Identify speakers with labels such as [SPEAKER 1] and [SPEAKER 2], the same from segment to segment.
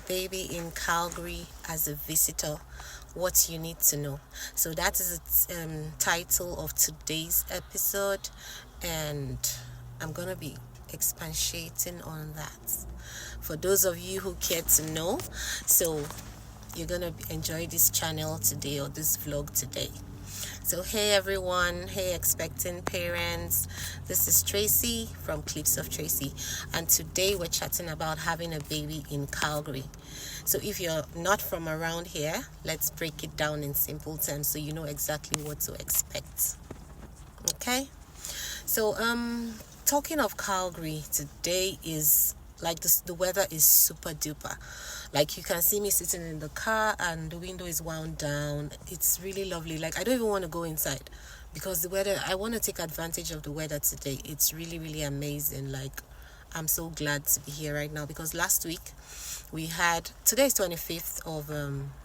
[SPEAKER 1] baby in Calgary as a visitor, what you need to know. So that is the title of today's episode, and I'm gonna be expatiating on that for those of you who care to know. So you're gonna enjoy this channel today, or this vlog today. So hey everyone, hey expecting parents, this is Tracy from Clips of Tracy, and today we're chatting about having a baby in Calgary. So if you're not from around here, let's break it down in simple terms so you know exactly what to expect. Okay, so talking of Calgary, today is like this, the weather is super duper. Like, you can see me sitting in the car and the window is wound down. It's really lovely. Like, I don't even want to go inside because the weather, I want to take advantage of the weather today. It's really, really amazing. Like, I'm so glad to be here right now because last week we had, today is 25th of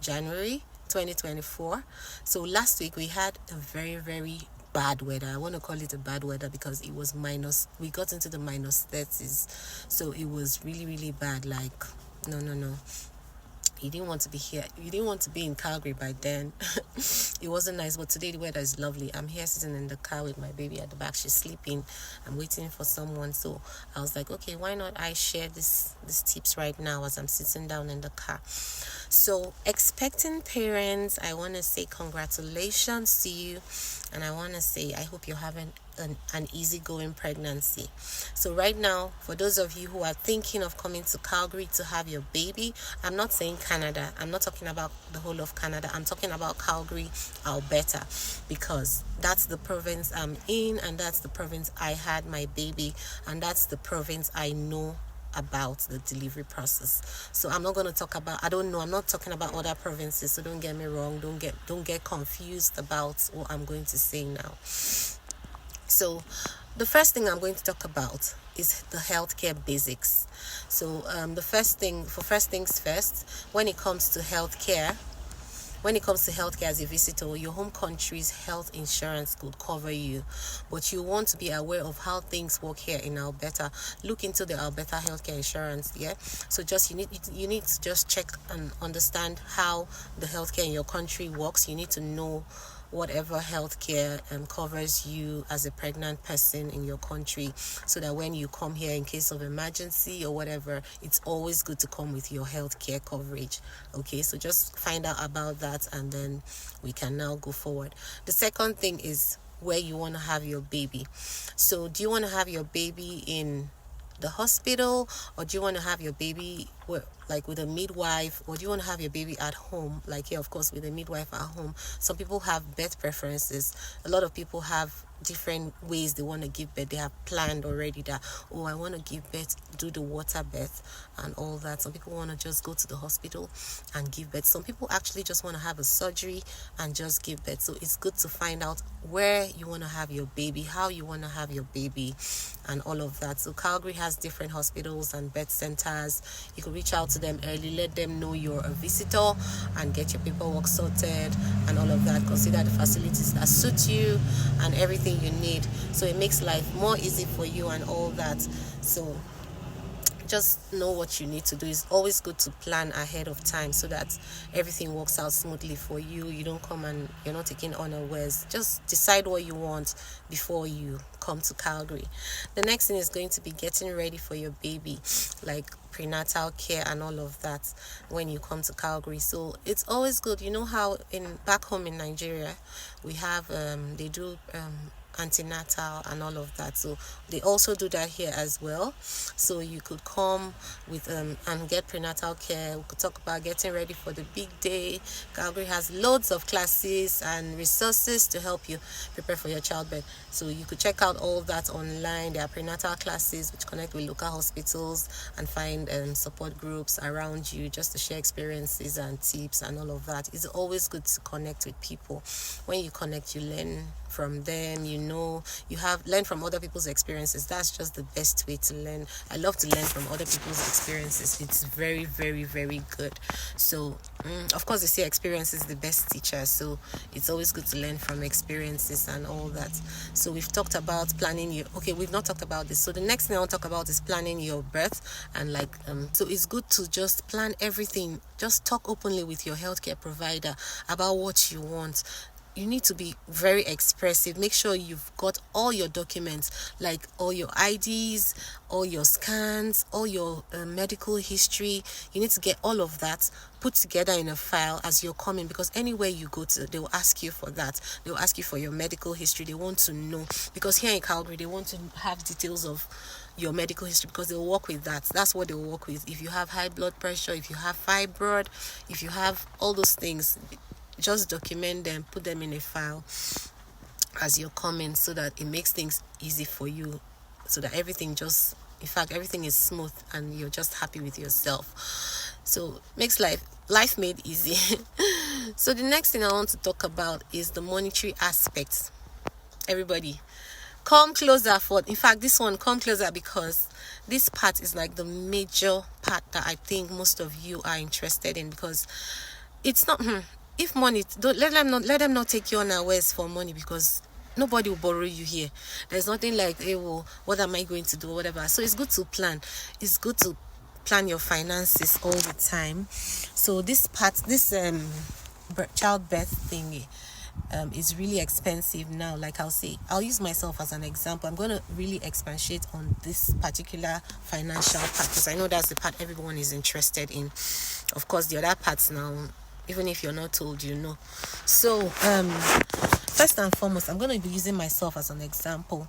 [SPEAKER 1] January 2024. So last week we had a very, very bad weather. I want to call it a bad weather because it was minus, we got into the minus 30s. So it was really, really bad. Like, no. You didn't want to be here. You didn't want to be in Calgary by then. It wasn't nice, but today the weather is lovely. I'm here sitting in the car with my baby at the back. She's sleeping. I'm waiting for someone. So I was like, okay, why not I share these tips right now as I'm sitting down in the car. So expecting parents, I want to say congratulations to you. And I want to say, I hope you're having an easygoing pregnancy. So right now, for those of you who are thinking of coming to Calgary to have your baby, I'm not saying Canada. I'm not talking about the whole of Canada. I'm talking about Calgary, Alberta, because that's the province I'm in, and that's the province I had my baby, and that's the province I know about the delivery process. So I'm not going to talk about, I don't know, I'm not talking about other provinces, so don't get me wrong, don't get confused about what I'm going to say now. So the first thing I'm going to talk about is the healthcare basics. So first things first, when it comes to healthcare as a visitor, your home country's health insurance could cover you, but you want to be aware of how things work here in Alberta. Look into the Alberta healthcare insurance. So just you need to just check and understand how the healthcare in your country works. You need to know whatever healthcare covers you as a pregnant person in your country, so that when you come here in case of emergency or whatever, it's always good to come with your healthcare coverage. Okay, so just find out about that and then we can now go forward. The second thing is where you want to have your baby. So do you want to have your baby in the hospital, or do you want to have your baby with a midwife, or do you want to have your baby at home, like here of course with a midwife at home? Some people have birth preferences. A lot of people have different ways they want to give birth. They have planned already that, oh, I want to give birth, do the water birth and all that. Some people want to just go to the hospital and give birth. Some people actually just want to have a surgery and just give birth. So it's good to find out where you want to have your baby, how you want to have your baby, and all of that. So Calgary has different hospitals and birth centers. You can reach out to them early, let them know you're a visitor, and get your paperwork sorted and all of that. Consider the facilities that suit you and everything you need, so it makes life more easy for you and all that. So just know what you need to do. It's always good to plan ahead of time so that everything works out smoothly for you. You don't come and you're not taking unawares. Just decide what you want before you come to Calgary. The next thing is going to be getting ready for your baby, like prenatal care and all of that when you come to Calgary. So it's always good. You know how back home in Nigeria we have they do antenatal and all of that, so they also do that here as well. So you could come with and get prenatal care. We could talk about getting ready for the big day. Calgary has loads of classes and resources to help you prepare for your childbirth, so you could check out all that online. There are prenatal classes which connect with local hospitals and find support groups around you just to share experiences and tips and all of that. It's always good to connect with people. When you connect, you learn from them, you know. You have learn from other people's experiences. That's just the best way to learn. I love to learn from other people's experiences. It's very, very, very good. So of course they say experience is the best teacher, so it's always good to learn from experiences and all that. So we've talked about planning your, okay, we've not talked about this. So the next thing I want to talk about is planning your birth, and like so it's good to just plan everything. Just talk openly with your healthcare provider about what you want. You need to be very expressive. Make sure you've got all your documents, like all your IDs, all your scans, all your medical history. You need to get all of that put together in a file as you're coming, because anywhere you go to, they will ask you for that. They will ask you for your medical history. They want to know, because here in Calgary, they want to have details of your medical history, because they'll work with that. That's what they'll work with. If you have high blood pressure, if you have fibroid, if you have all those things, just document them, put them in a file as you're coming, so that it makes things easy for you, so that everything just, in fact, everything is smooth and you're just happy with yourself. So makes life made easy. So the next thing I want to talk about is the monetary aspect. Everybody, come closer for, in fact, this one, come closer, because this part is like the major part that I think most of you are interested in, because it's not if money, don't let them not take you unawares for money, because nobody will borrow you here. There's nothing like, hey, well, what am I going to do, whatever. So it's good to plan. It's good to plan your finances all the time. So this childbirth thingy is really expensive now. Like I'll use myself as an example. I'm going to really expatiate on this particular financial part, because I know that's the part everyone is interested in. Of course, the other parts now, even if you're not told, you know. So first and foremost, I'm going to be using myself as an example,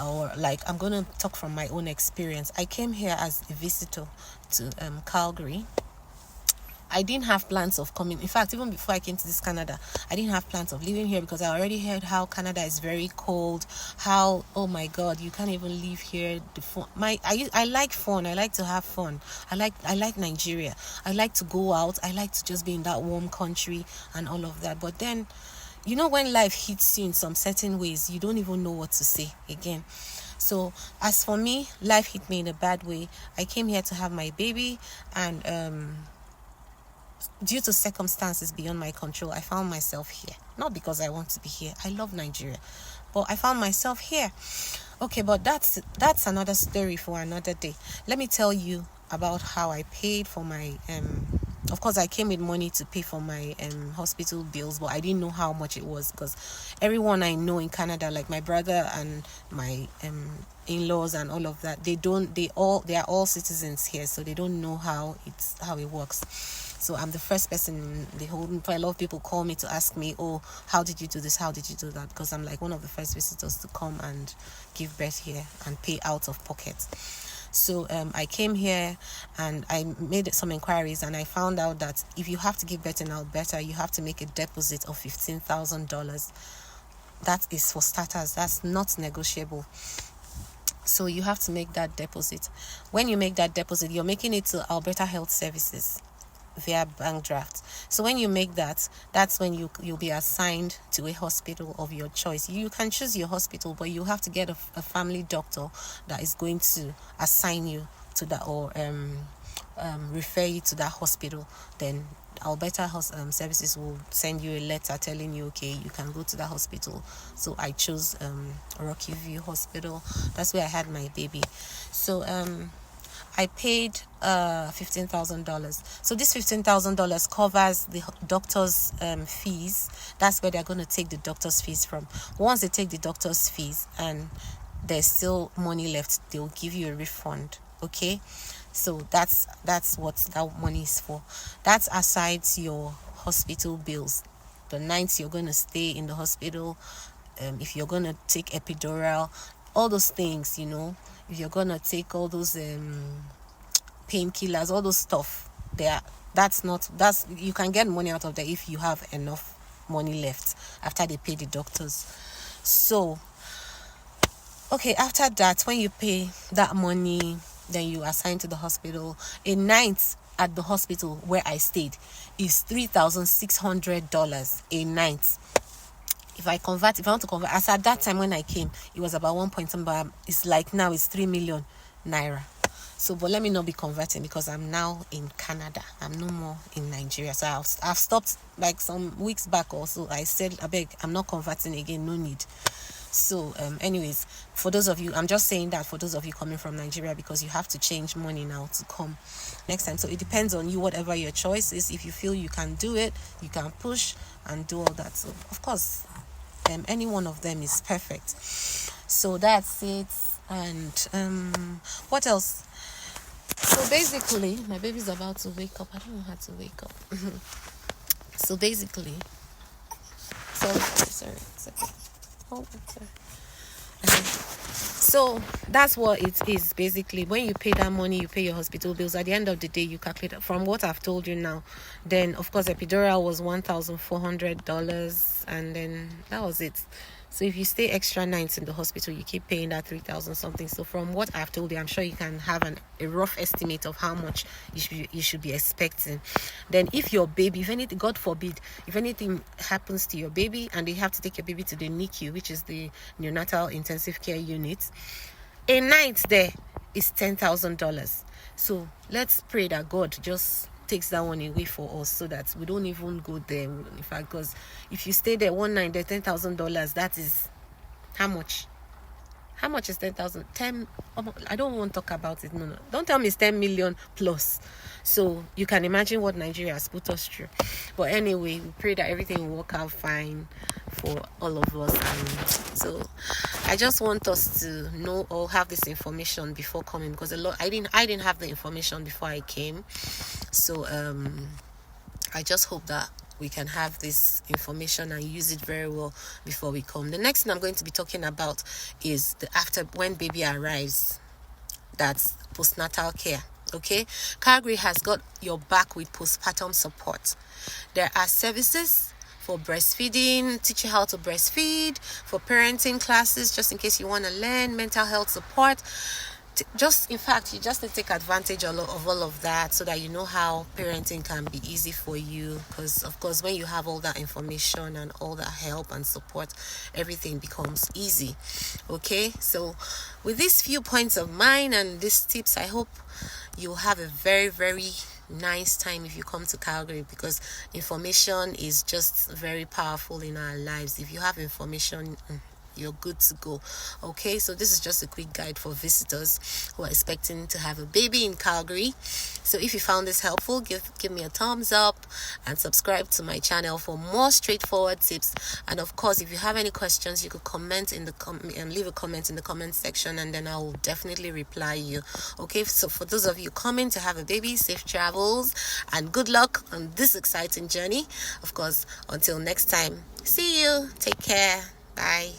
[SPEAKER 1] or like I'm going to talk from my own experience. I came here as a visitor to Calgary. I didn't have plans of coming. In fact, even before I came to this Canada, I didn't have plans of living here, because I already heard how Canada is very cold. How, oh my God, you can't even live here. I like fun. I like to have fun. I like Nigeria. I like to go out. I like to just be in that warm country and all of that. But then, you know, when life hits you in some certain ways, you don't even know what to say again. So as for me, life hit me in a bad way. I came here to have my baby, and due to circumstances beyond my control, I found myself here. Not because I want to be here. I love Nigeria, but I found myself here. Okay, but that's another story for another day. Let me tell you about how I paid for my of course I came with money to pay for my hospital bills, but I didn't know how much it was, because everyone I know in Canada, like my brother and my in-laws and all of that, they are all citizens here, so they don't know how it works. So I'm the first person in the whole, a lot of people call me to ask me, oh, how did you do this? How did you do that? Because I'm like one of the first visitors to come and give birth here and pay out of pocket. So I came here and I made some inquiries, and I found out that if you have to give birth in Alberta, you have to make a deposit of $15,000. That is for starters. That's not negotiable. So you have to make that deposit. When you make that deposit, you're making it to Alberta Health Services via bank draft. So when you make that, that's when you'll be assigned to a hospital of your choice. You can choose your hospital, but you have to get a family doctor that is going to assign you to that, or refer you to that hospital. Then Alberta Services will send you a letter telling you, okay, you can go to that hospital. So I chose Rocky View Hospital. That's where I had my baby. So I paid $15,000. So this $15,000 covers the doctor's fees. That's where they're going to take the doctor's fees from. Once they take the doctor's fees and there's still money left, they'll give you a refund. Okay, so that's what that money is for. That's aside your hospital bills, the nights you're going to stay in the hospital, if you're going to take epidural, all those things, you know. If you're gonna take all those painkillers, all those stuff, that's you can get money out of that if you have enough money left after they pay the doctors. So okay, after that, when you pay that money, then you assign to the hospital. A night at the hospital where I stayed is $3,600 a night. if I want to convert, as at that time when I came, it was about 1 point something, but it's like now it's 3 million naira. So, but let me not be converting because I'm now in Canada. I'm no more in Nigeria. So I've stopped like some weeks back or so. I said, I beg, I'm not converting again. No need. So, anyways, for those of you, I'm just saying that for those of you coming from Nigeria, because you have to change money now to come next time. So it depends on you, whatever your choice is. If you feel you can do it, you can push and do all that. So, of course, any one of them is perfect. So that's it. And what else? So basically, my baby's about to wake up. I don't know how to wake up. So basically, sorry. It's okay. Oh, sorry. So that's what it is basically. When you pay that money, you pay your hospital bills. At the end of the day, you calculate from what I've told you now. Then of course epidural was $1,400, and then that was it. So if you stay extra nights in the hospital, you keep paying that 3,000 something. So from what I've told you, I'm sure you can have a rough estimate of how much you should be expecting. Then if your baby, if anything, God forbid, if anything happens to your baby and they have to take your baby to the NICU, which is the neonatal intensive care unit, a night there is $10,000. So let's pray that God just takes that one away for us, so that we don't even go there. In fact, because if you stay there one night, there $10,000, that is how much? How much is 10,000? 10. I don't want to talk about it. No. Don't tell me it's 10 million plus. So you can imagine what Nigeria has put us through. But anyway, we pray that everything will work out fine for all of us. And so I just want us to know or have this information before coming, because I didn't have the information before I came. So I just hope that we can have this information and use it very well before we come. The next thing I'm going to be talking about is the after, when baby arrives. That's postnatal care. Okay, Calgary has got your back with postpartum support. There are services for breastfeeding, teach you how to breastfeed, for parenting classes, just in case you want to learn, mental health support. In fact, you just need to take advantage of all of that, so that you know how parenting can be easy for you. Because of course, when you have all that information and all that help and support, everything becomes easy. Okay, so with these few points of mine and these tips, I hope you'll have a very, very nice time if you come to Calgary, because information is just very powerful in our lives. If you have information, you're good to go. Okay, so this is just a quick guide for visitors who are expecting to have a baby in Calgary. So if you found this helpful, give me a thumbs up and subscribe to my channel for more straightforward tips. And of course, if you have any questions, you could comment in the and leave a comment in the comment section, and then I will definitely reply you. Okay, so for those of you coming to have a baby, safe travels and good luck on this exciting journey. Of course, until next time, see you. Take care. Bye.